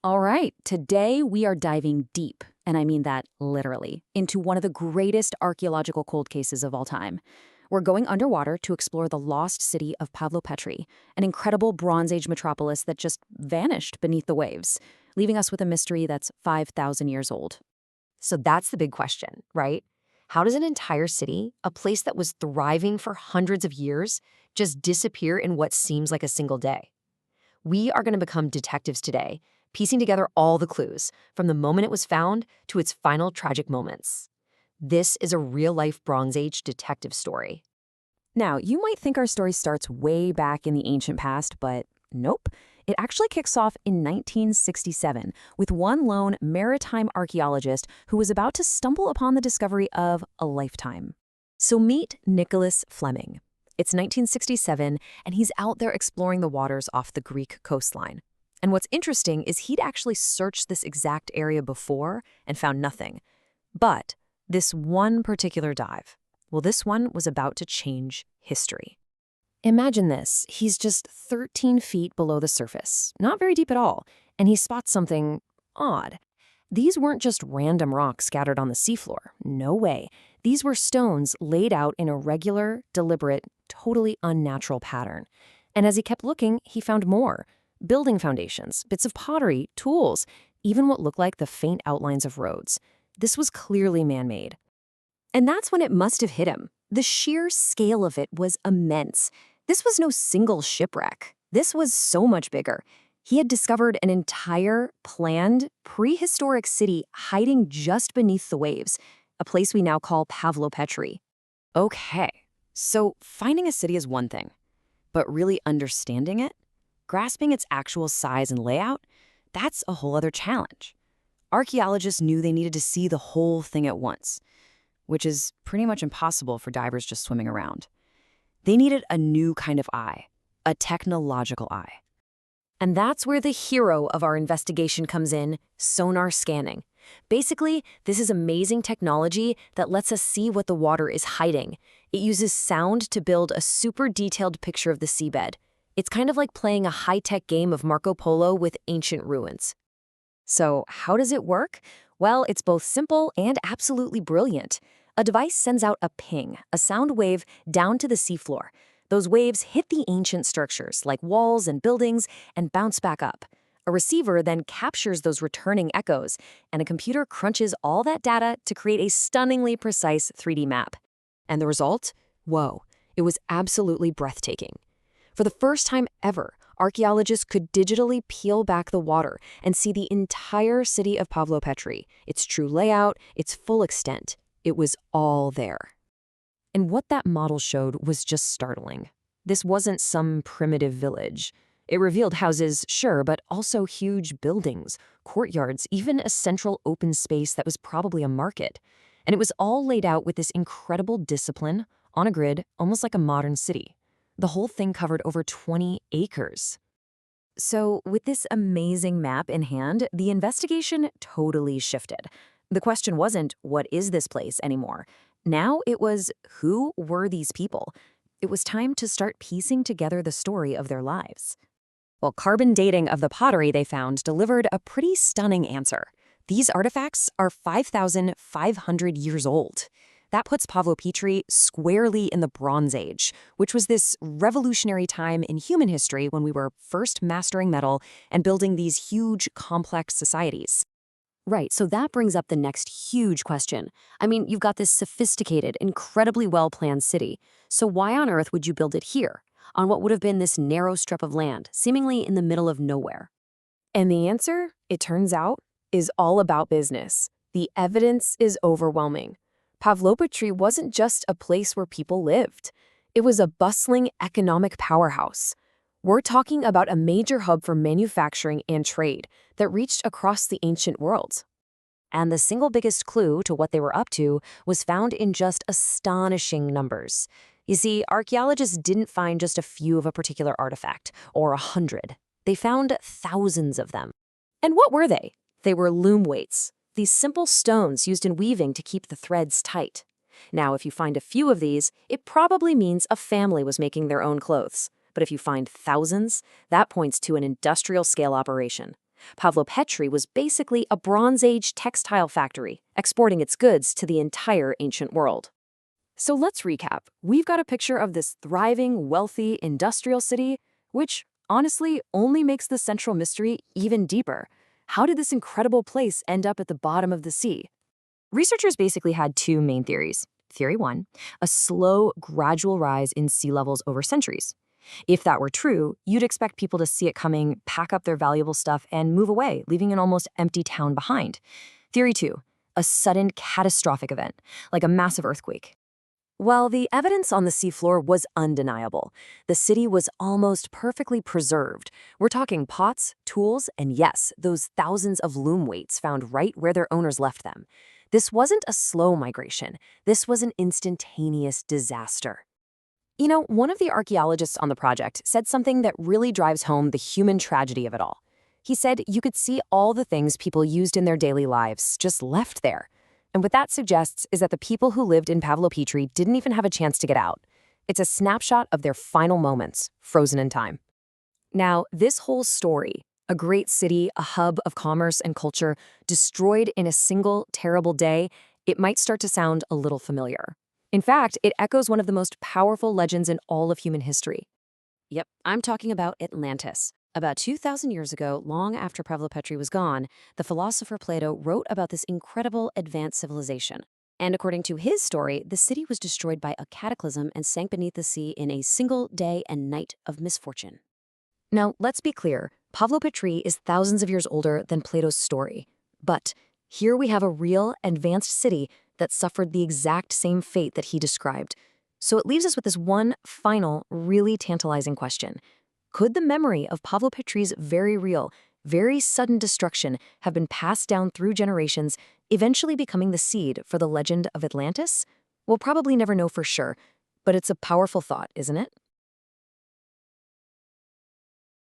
All right, today we are diving deep, and I mean that literally, into one of the greatest archaeological cold cases of all time. We're going underwater to explore the lost city of Pavlopetri, an incredible Bronze Age metropolis that just vanished beneath the waves, leaving us with a mystery that's 5,000 years old. So that's the big question, right? How does an entire city, a place that was thriving for hundreds of years, just disappear in what seems like a single day? We are going to become detectives today, piecing together all the clues, from the moment it was found to its final tragic moments. This is a real-life Bronze Age detective story. Now, you might think our story starts way back in the ancient past, but nope. It actually kicks off in 1967 with one lone maritime archaeologist who was about to stumble upon the discovery of a lifetime. So meet Nicholas Fleming. It's 1967, and he's out there exploring the waters off the Greek coastline. And what's interesting is he'd actually searched this exact area before and found nothing. But this one particular dive, well, this one was about to change history. Imagine this. He's just 13 feet below the surface, not very deep at all, and he spots something odd. These weren't just random rocks scattered on the seafloor. No way. These were stones laid out in a regular, deliberate, totally unnatural pattern. And as he kept looking, he found more. Building foundations, bits of pottery, tools, even what looked like the faint outlines of roads. This was clearly man-made. And that's when it must have hit him. The sheer scale of it was immense. This was no single shipwreck. This was so much bigger. He had discovered an entire, planned, prehistoric city hiding just beneath the waves, a place we now call Pavlopetri. Okay, so finding a city is one thing, but really understanding it, grasping its actual size and layout, that's a whole other challenge. Archaeologists knew they needed to see the whole thing at once, which is pretty much impossible for divers just swimming around. They needed a new kind of eye, a technological eye. And that's where the hero of our investigation comes in, sonar scanning. Basically, this is amazing technology that lets us see what the water is hiding. It uses sound to build a super detailed picture of the seabed. It's kind of like playing a high-tech game of Marco Polo with ancient ruins. So how does it work? Well, it's both simple and absolutely brilliant. A device sends out a ping, a sound wave, down to the seafloor. Those waves hit the ancient structures, like walls and buildings, and bounce back up. A receiver then captures those returning echoes, and a computer crunches all that data to create a stunningly precise 3D map. And the result? Whoa, it was absolutely breathtaking. For the first time ever, archaeologists could digitally peel back the water and see the entire city of Pavlopetri, its true layout, its full extent. It was all there. And what that model showed was just startling. This wasn't some primitive village. It revealed houses, sure, but also huge buildings, courtyards, even a central open space that was probably a market. And it was all laid out with this incredible discipline, on a grid, almost like a modern city. The whole thing covered over 20 acres. So with this amazing map in hand, the investigation totally shifted. The question wasn't, what is this place anymore? Now it was, who were these people? It was time to start piecing together the story of their lives. Well, carbon dating of the pottery they found delivered a pretty stunning answer. These artifacts are 5,500 years old. That puts Pavlopetri squarely in the Bronze Age, which was this revolutionary time in human history when we were first mastering metal and building these huge, complex societies. Right, so that brings up the next huge question. I mean, you've got this sophisticated, incredibly well-planned city. So why on earth would you build it here, on what would have been this narrow strip of land, seemingly in the middle of nowhere? And the answer, it turns out, is all about business. The evidence is overwhelming. Pavlopetri wasn't just a place where people lived. It was a bustling economic powerhouse. We're talking about a major hub for manufacturing and trade that reached across the ancient world. And the single biggest clue to what they were up to was found in just astonishing numbers. You see, archaeologists didn't find just a few of a particular artifact, or 100. They found thousands of them. And what were they? They were loom weights, these simple stones used in weaving to keep the threads tight. Now, if you find a few of these, it probably means a family was making their own clothes. But if you find thousands, that points to an industrial-scale operation. Pavlopetri was basically a Bronze Age textile factory, exporting its goods to the entire ancient world. So let's recap. We've got a picture of this thriving, wealthy, industrial city, which honestly only makes the central mystery even deeper. How did this incredible place end up at the bottom of the sea? Researchers basically had two main theories. Theory one, a slow, gradual rise in sea levels over centuries. If that were true, you'd expect people to see it coming, pack up their valuable stuff, and move away, leaving an almost empty town behind. Theory two, a sudden, catastrophic event, like a massive earthquake. Well, the evidence on the seafloor was undeniable. The city was almost perfectly preserved. We're talking pots, tools, and yes, those thousands of loom weights found right where their owners left them. This wasn't a slow migration. This was an instantaneous disaster. You know, one of the archaeologists on the project said something that really drives home the human tragedy of it all. He said you could see all the things people used in their daily lives just left there. And what that suggests is that the people who lived in Pavlopetri didn't even have a chance to get out. It's a snapshot of their final moments, frozen in time. Now, this whole story, a great city, a hub of commerce and culture, destroyed in a single terrible day, it might start to sound a little familiar. In fact, it echoes one of the most powerful legends in all of human history. Yep, I'm talking about Atlantis. About 2,000 years ago, long after Pavlopetri was gone, the philosopher Plato wrote about this incredible advanced civilization. And according to his story, the city was destroyed by a cataclysm and sank beneath the sea in a single day and night of misfortune. Now, let's be clear, Pavlopetri is thousands of years older than Plato's story. But here we have a real, advanced city that suffered the exact same fate that he described. So it leaves us with this one final, really tantalizing question. Could the memory of Pavlopetri's very real, very sudden destruction have been passed down through generations, eventually becoming the seed for the legend of Atlantis? We'll probably never know for sure, but it's a powerful thought, isn't it?